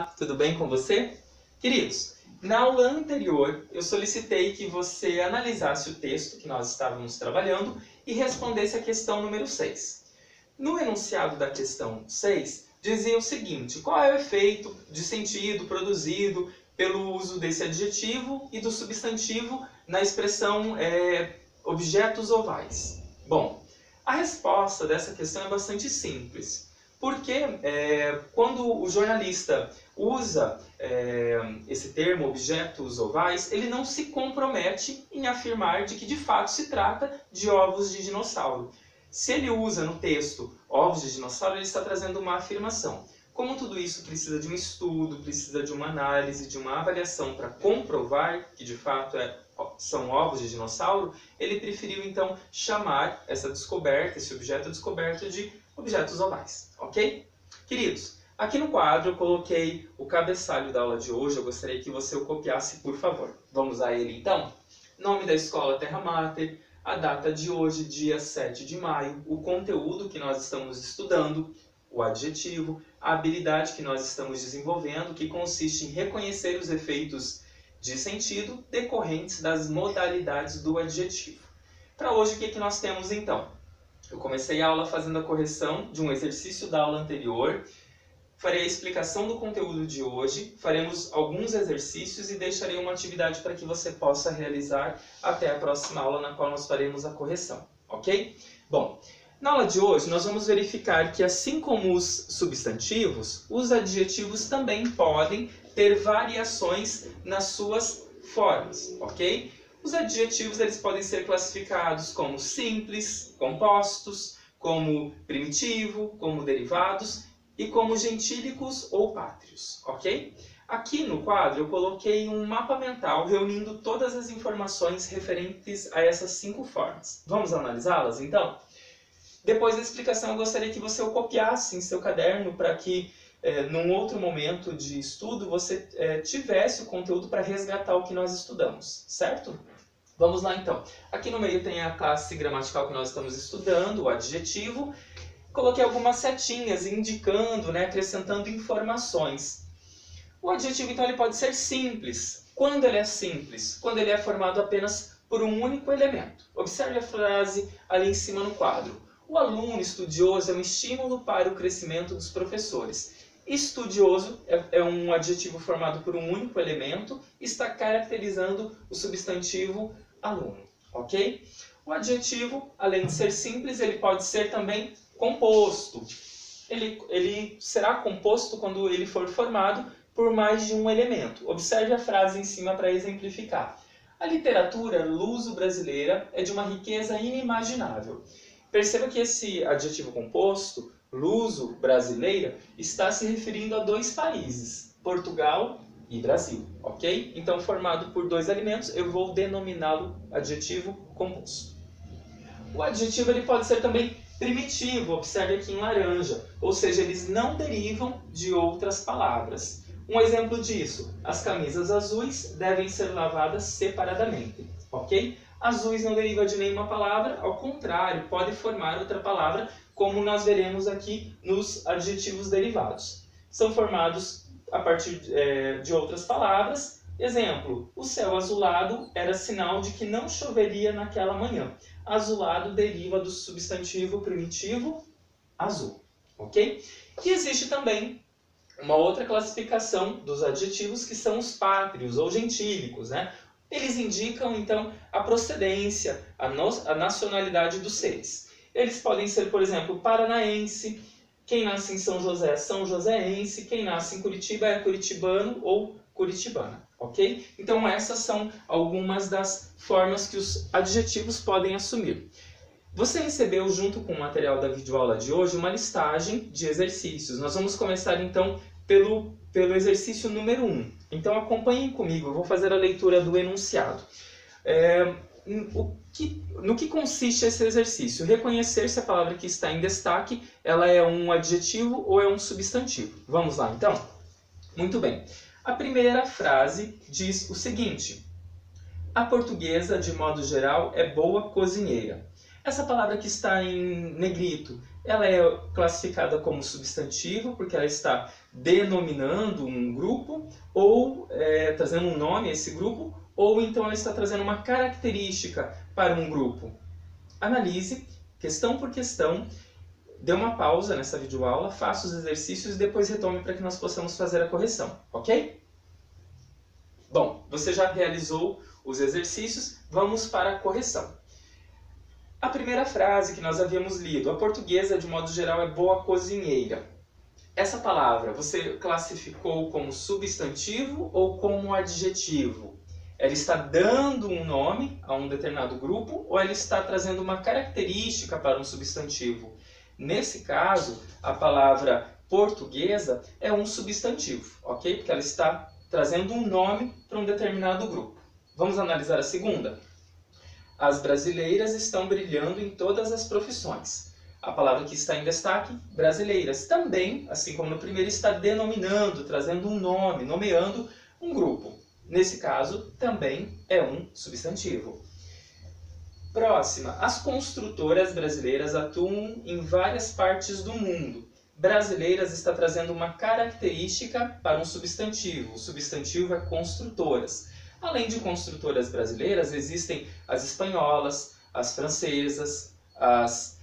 Olá, tudo bem com você? Queridos, na aula anterior eu solicitei que você analisasse o texto que nós estávamos trabalhando e respondesse a questão número 6. No enunciado da questão 6, dizia o seguinte: qual é o efeito de sentido produzido pelo uso desse adjetivo e do substantivo na expressão objetos ovais? Bom, a resposta dessa questão é bastante simples. Porque quando o jornalista usa esse termo, objetos ovais, ele não se compromete em afirmar de que de fato se trata de ovos de dinossauro. Se ele usa no texto ovos de dinossauro, ele está trazendo uma afirmação. Como tudo isso precisa de um estudo, precisa de uma análise, de uma avaliação para comprovar que de fato são ovos de dinossauro, ele preferiu então chamar essa descoberta, esse objeto descoberto, de objetos ovais, ok? Queridos, aqui no quadro eu coloquei o cabeçalho da aula de hoje, eu gostaria que você o copiasse, por favor. Vamos a ele então? Nome da escola Terra Mater, a data de hoje, dia 7 de maio, o conteúdo que nós estamos estudando, o adjetivo, a habilidade que nós estamos desenvolvendo, que consiste em reconhecer os efeitos de sentido decorrentes das modalidades do adjetivo. Para hoje, o que nós temos então? Eu comecei a aula fazendo a correção de um exercício da aula anterior, farei a explicação do conteúdo de hoje, faremos alguns exercícios e deixarei uma atividade para que você possa realizar até a próxima aula, na qual nós faremos a correção, ok? Bom, na aula de hoje nós vamos verificar que, assim como os substantivos, os adjetivos também podem ter variações nas suas formas, ok? Os adjetivos eles podem ser classificados como simples, compostos, como primitivo, como derivados e como gentílicos ou pátrios, ok? Aqui no quadro eu coloquei um mapa mental reunindo todas as informações referentes a essas 5 formas. Vamos analisá-las então? Depois da explicação eu gostaria que você o copiasse em seu caderno para que num outro momento de estudo você tivesse o conteúdo para resgatar o que nós estudamos, certo? Vamos lá então. Aqui no meio tem a classe gramatical que nós estamos estudando, o adjetivo. Coloquei algumas setinhas indicando, acrescentando informações. O adjetivo então ele pode ser simples. Quando ele é simples? Quando ele é formado apenas por um único elemento. Observe a frase ali em cima no quadro. O aluno estudioso é um estímulo para o crescimento dos professores. Estudioso é um adjetivo formado por um único elemento, está caracterizando o substantivo aluno, ok? O adjetivo, além de ser simples, ele pode ser também composto. Ele será composto quando ele for formado por mais de um elemento. Observe a frase em cima para exemplificar. A literatura luso-brasileira é de uma riqueza inimaginável. Perceba que esse adjetivo composto, luso-brasileira, está se referindo a 2 países, Portugal e Brasil, ok? Então, formado por 2 elementos, eu vou denominá-lo adjetivo composto. O adjetivo ele pode ser também primitivo, observe aqui em laranja, ou seja, eles não derivam de outras palavras. Um exemplo disso, as camisas azuis devem ser lavadas separadamente, ok? Azuis não deriva de nenhuma palavra, ao contrário, pode formar outra palavra, como nós veremos aqui nos adjetivos derivados. São formados a partir de outras palavras. Exemplo, o céu azulado era sinal de que não choveria naquela manhã. Azulado deriva do substantivo primitivo azul, ok? E existe também uma outra classificação dos adjetivos que são os pátrios ou gentílicos, Eles indicam, então, a procedência, a nacionalidade dos seres. Eles podem ser, por exemplo, paranaense, quem nasce em São José é são joséense, quem nasce em Curitiba é curitibano ou curitibana, ok? Então, essas são algumas das formas que os adjetivos podem assumir. Você recebeu, junto com o material da videoaula de hoje, uma listagem de exercícios. Nós vamos começar, então, pelo exercício número 1. Então acompanhem comigo, eu vou fazer a leitura do enunciado. No que consiste esse exercício? Reconhecer se a palavra que está em destaque ela é um adjetivo ou é um substantivo. Vamos lá então? Muito bem. A primeira frase diz o seguinte: a portuguesa, de modo geral, é boa cozinheira. Essa palavra que está em negrito, ela é classificada como substantivo, porque ela está denominando um grupo, ou trazendo um nome a esse grupo, ou então ela está trazendo uma característica para um grupo. Analise, questão por questão, dê uma pausa nessa videoaula, faça os exercícios e depois retome para que nós possamos fazer a correção, ok? Bom, você já realizou os exercícios, vamos para a correção. A primeira frase que nós havíamos lido, a portuguesa de modo geral é boa cozinheira. Essa palavra você classificou como substantivo ou como adjetivo? Ela está dando um nome a um determinado grupo ou ela está trazendo uma característica para um substantivo? Nesse caso, a palavra portuguesa é um substantivo, ok? Porque ela está trazendo um nome para um determinado grupo. Vamos analisar a segunda? As brasileiras estão brilhando em todas as profissões. A palavra que está em destaque, brasileiras, também, assim como no primeiro, está denominando, trazendo um nome, nomeando um grupo. Nesse caso, também é um substantivo. Próxima. As construtoras brasileiras atuam em várias partes do mundo. Brasileiras está trazendo uma característica para um substantivo. O substantivo é construtoras. Além de construtoras brasileiras, existem as espanholas, as francesas, as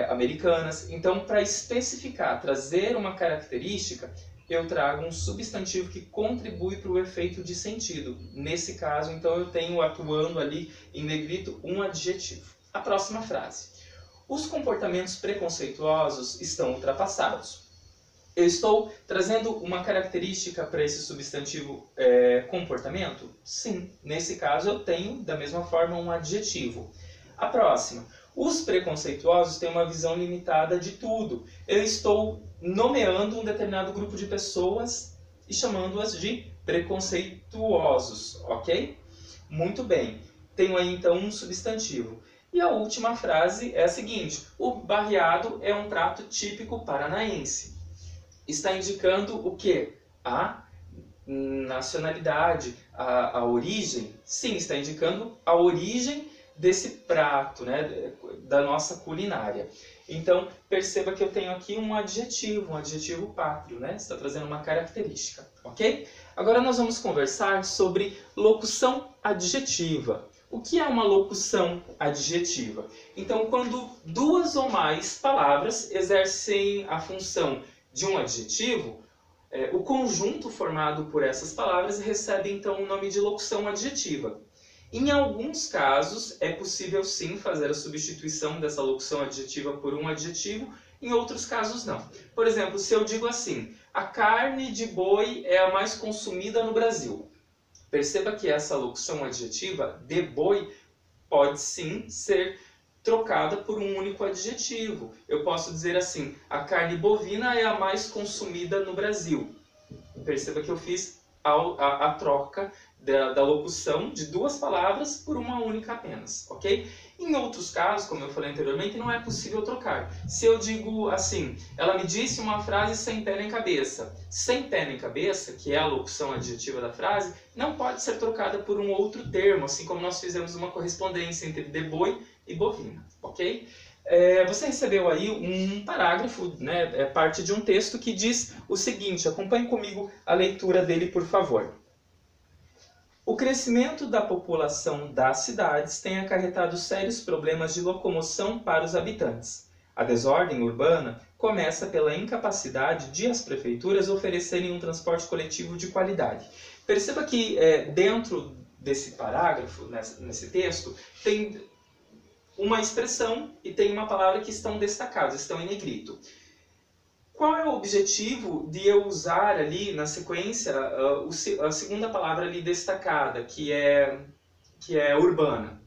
americanas. Então, para especificar, trazer uma característica, eu trago um substantivo que contribui para o efeito de sentido. Nesse caso, então, eu tenho atuando ali em negrito um adjetivo. A próxima frase. Os comportamentos preconceituosos estão ultrapassados. Eu estou trazendo uma característica para esse substantivo comportamento? Sim, nesse caso eu tenho, da mesma forma, um adjetivo. A próxima. Os preconceituosos têm uma visão limitada de tudo. Eu estou nomeando um determinado grupo de pessoas e chamando-as de preconceituosos, ok? Muito bem. Tenho aí então um substantivo. E a última frase é a seguinte. O barreado é um prato típico paranaense. Está indicando o quê? A nacionalidade, a origem. Sim, está indicando a origem desse prato, né, da nossa culinária. Então, perceba que eu tenho aqui um adjetivo pátrio, né? Está trazendo uma característica, ok? Agora nós vamos conversar sobre locução adjetiva. O que é uma locução adjetiva? Então, quando duas ou mais palavras exercem a função de um adjetivo, o conjunto formado por essas palavras recebe então o nome de locução adjetiva. Em alguns casos, é possível sim fazer a substituição dessa locução adjetiva por um adjetivo, em outros casos não. Por exemplo, se eu digo assim, a carne de boi é a mais consumida no Brasil. Perceba que essa locução adjetiva, de boi, pode sim ser trocada por um único adjetivo. Eu posso dizer assim, a carne bovina é a mais consumida no Brasil. Perceba que eu fiz a troca da locução de duas palavras por uma única apenas, ok? Em outros casos, como eu falei anteriormente, não é possível trocar. Se eu digo assim, ela me disse uma frase sem pé nem cabeça. Sem pé nem cabeça, que é a locução adjetiva da frase, não pode ser trocada por um outro termo, assim como nós fizemos uma correspondência entre de boi e bovina, ok? Você recebeu aí um parágrafo, né, parte de um texto que diz o seguinte, acompanhe comigo a leitura dele, por favor. O crescimento da população das cidades tem acarretado sérios problemas de locomoção para os habitantes. A desordem urbana começa pela incapacidade de as prefeituras oferecerem um transporte coletivo de qualidade. Perceba que dentro desse parágrafo, nesse texto, tem uma expressão e tem uma palavra que estão destacadas, estão em negrito. Qual é o objetivo de eu usar ali na sequência a segunda palavra ali destacada, que é urbana,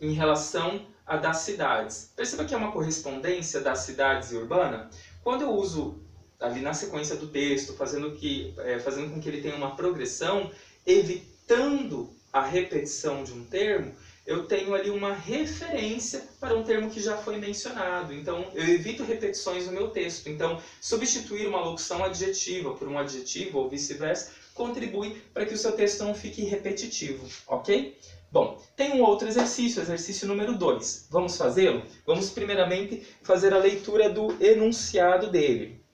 em relação a das cidades? Perceba que é uma correspondência das cidades e urbana. Quando eu uso ali na sequência do texto, fazendo com que ele tenha uma progressão, evitando a repetição de um termo, eu tenho ali uma referência para um termo que já foi mencionado. Então, eu evito repetições no meu texto. Então, substituir uma locução adjetiva por um adjetivo ou vice-versa contribui para que o seu texto não fique repetitivo, ok? Bom, tem um outro exercício, exercício número 2. Vamos fazê-lo? Vamos primeiramente fazer a leitura do enunciado dele.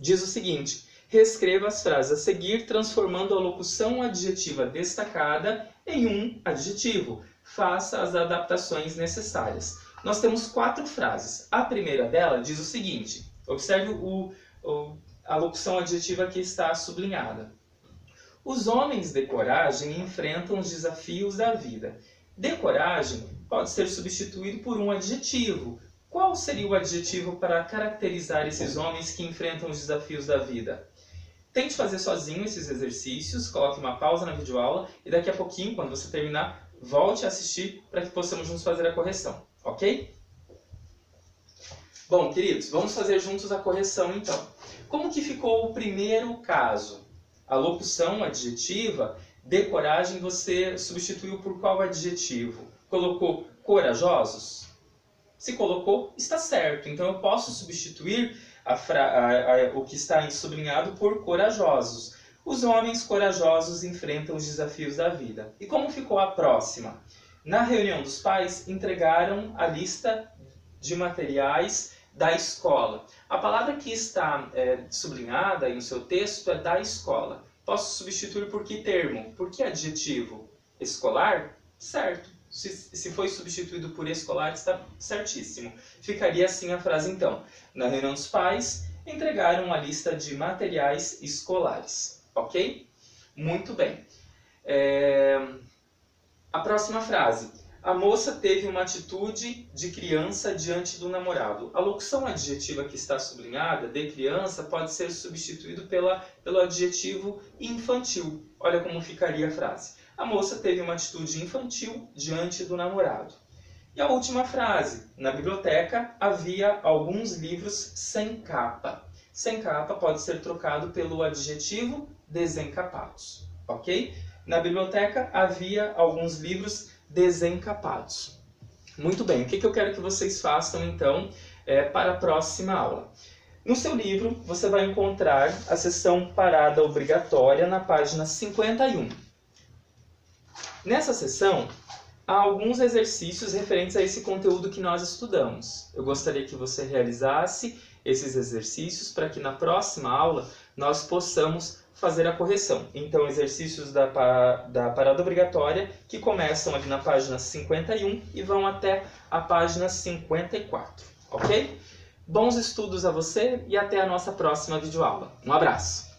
Diz o seguinte: reescreva as frases a seguir, transformando a locução adjetiva destacada em um adjetivo. Faça as adaptações necessárias. Nós temos 4 frases. A primeira dela diz o seguinte: observe a locução adjetiva que está sublinhada. Os homens de coragem enfrentam os desafios da vida. De coragem pode ser substituído por um adjetivo. Qual seria o adjetivo para caracterizar esses homens que enfrentam os desafios da vida? Tente fazer sozinho esses exercícios, coloque uma pausa na videoaula e daqui a pouquinho, quando você terminar, volte a assistir para que possamos juntos fazer a correção, ok? Bom, queridos, vamos fazer juntos a correção então. Como que ficou o primeiro caso? A locução adjetiva de coragem você substituiu por qual adjetivo? Colocou corajosos? Se colocou, está certo. Então eu posso substituir o que está sublinhado por corajosos. Os homens corajosos enfrentam os desafios da vida. E como ficou a próxima? Na reunião dos pais, entregaram a lista de materiais da escola. A palavra que está sublinhada aí no seu texto é da escola. Posso substituir por que termo? Por que adjetivo? Escolar? Certo. Se foi substituído por escolar, está certíssimo. Ficaria assim a frase então. Na reunião dos pais, entregaram a lista de materiais escolares. Ok? Muito bem. A próxima frase. A moça teve uma atitude de criança diante do namorado. A locução adjetiva que está sublinhada, de criança, pode ser substituído pelo adjetivo infantil. Olha como ficaria a frase. A moça teve uma atitude infantil diante do namorado. E a última frase. Na biblioteca havia alguns livros sem capa. Sem capa pode ser trocado pelo adjetivo desencapados. Ok? Na biblioteca havia alguns livros desencapados. Muito bem, o que eu quero que vocês façam então para a próxima aula? No seu livro você vai encontrar a seção parada obrigatória na página 51. Nessa seção há alguns exercícios referentes a esse conteúdo que nós estudamos. Eu gostaria que você realizasse esses exercícios para que na próxima aula nós possamos fazer a correção. Então, exercícios da parada obrigatória que começam ali na página 51 e vão até a página 54, ok? Bons estudos a você e até a nossa próxima videoaula. Um abraço!